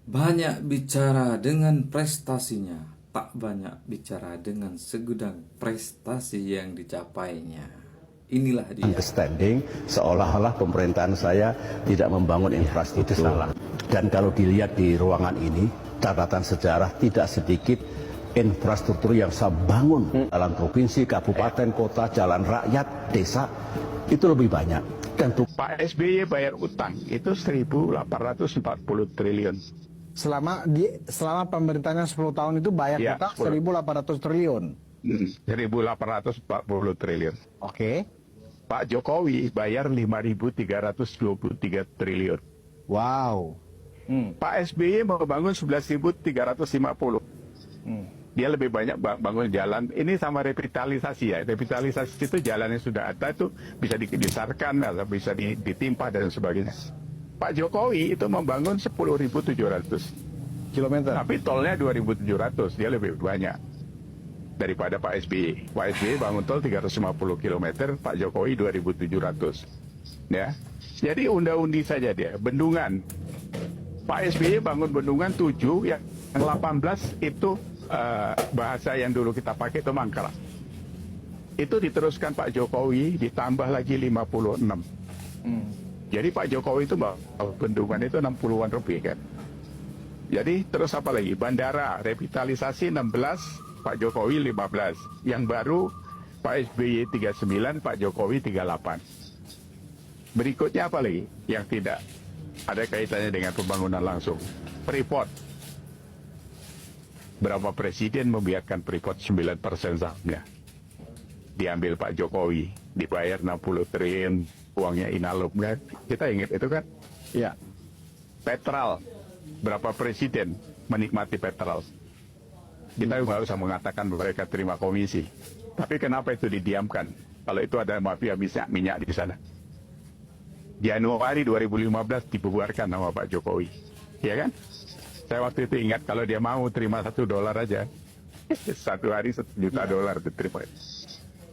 Banyak bicara dengan prestasinya, tak banyak bicara dengan segudang prestasi yang dicapainya. Inilah dia. Understanding seolah-olah pemerintahan saya tidak membangun infrastruktur. Itu salah. Dan kalau dilihat di ruangan ini, catatan sejarah tidak sedikit infrastruktur yang saya bangun dalam provinsi, kabupaten, kota, jalan rakyat, desa, itu lebih banyak. Dan Pak SBY bayar utang itu 1.840 triliun. Selama pemerintahnya 10 tahun itu bayar Ya, utang 10. 1.800 triliun. 1.840 triliun. Oke. Pak Jokowi bayar 5.323 triliun. Wow. Pak SBY mau bangun 11.350. Dia lebih banyak bangun jalan. Ini sama revitalisasi ya. Revitalisasi itu jalan yang sudah ada itu bisa dikisarkan atau bisa ditimpa dan sebagainya. Pak Jokowi itu membangun 10.700 Kilometer. tapi tolnya 2.700, dia lebih banyak daripada Pak SBY. Pak SBY bangun tol 350 km, Pak Jokowi 2.700. Ya. Jadi unda-undi saja dia. Bendungan. Pak SBY bangun bendungan 7, yang 18 itu bahasa yang dulu kita pakai itu mangkrak. Itu diteruskan Pak Jokowi ditambah lagi 56. Jadi Pak Jokowi itu bendungan itu 60-an lebih kan. Jadi terus apa lagi? Bandara, revitalisasi 16, Pak Jokowi 15. Yang baru Pak SBY 39, Pak Jokowi 38. Berikutnya apa lagi yang tidak ada kaitannya dengan pembangunan langsung? Freeport. Berapa presiden membiarkan Freeport 9% sahamnya? Diambil Pak Jokowi, dibayar 60 triliun, uangnya Inalum kan? Kita ingat itu kan? Iya. Petral, berapa presiden menikmati Petral? Kita nggak usah mengatakan mereka terima komisi. Tapi kenapa itu didiamkan? Kalau itu ada mafia minyak di sana. Januari 2015 dibubarkan sama Pak Jokowi. Ya kan? Saya waktu itu ingat kalau dia mau terima $1 aja. Satu hari $1 juta diterima.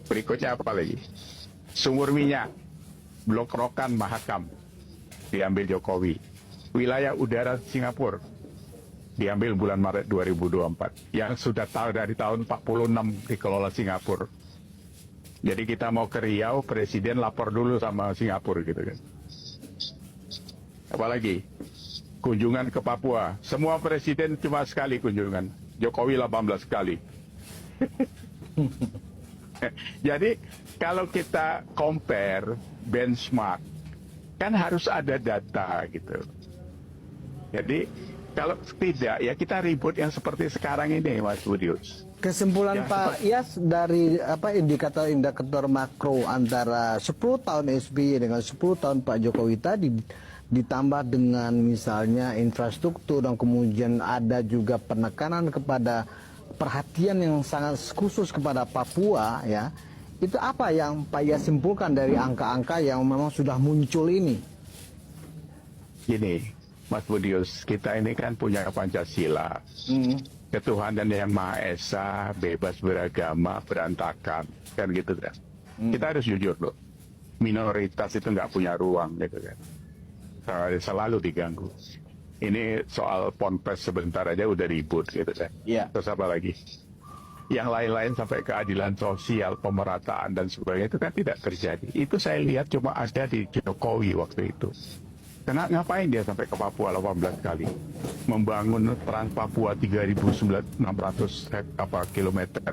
Berikutnya apa lagi? Sumur minyak, Blok Rokan Mahakam, diambil Jokowi. Wilayah udara Singapura, diambil bulan Maret 2024. Yang sudah tahu dari tahun 46 dikelola Singapura. Jadi kita mau ke Riau, presiden lapor dulu sama Singapura gitu kan. Apalagi kunjungan ke Papua, semua presiden cuma sekali kunjungan, Jokowi 18 kali. Jadi kalau kita compare benchmark, kan harus ada data gitu. Jadi kalau tidak ya kita ribut yang seperti sekarang ini, Mas Budius. Kesimpulan Ya, Pak Iyas dari indikator makro antara 10 tahun SBY dengan 10 tahun Pak Jokowi tadi, ditambah dengan misalnya infrastruktur dan kemudian ada juga penekanan kepada perhatian yang sangat khusus kepada Papua ya. Itu apa yang Pak Iyas simpulkan dari angka-angka yang memang sudah muncul ini? Gini, Mas Budius, kita ini kan punya Pancasila. Ketuhanan yang Maha Esa, bebas beragama, berantakan. Kan gitu kan. Kita harus jujur loh. Minoritas itu nggak punya ruang gitu kan. Selalu diganggu. Ini soal ponpes sebentar aja udah ribut gitu kan. Iya. Terus apa lagi? Yang lain-lain sampai keadilan sosial, pemerataan dan sebagainya itu kan tidak terjadi. Itu saya lihat cuma ada di Jokowi waktu itu. Ngapain dia sampai ke Papua 18 kali? Membangun Trans Papua 3.600 kilometer.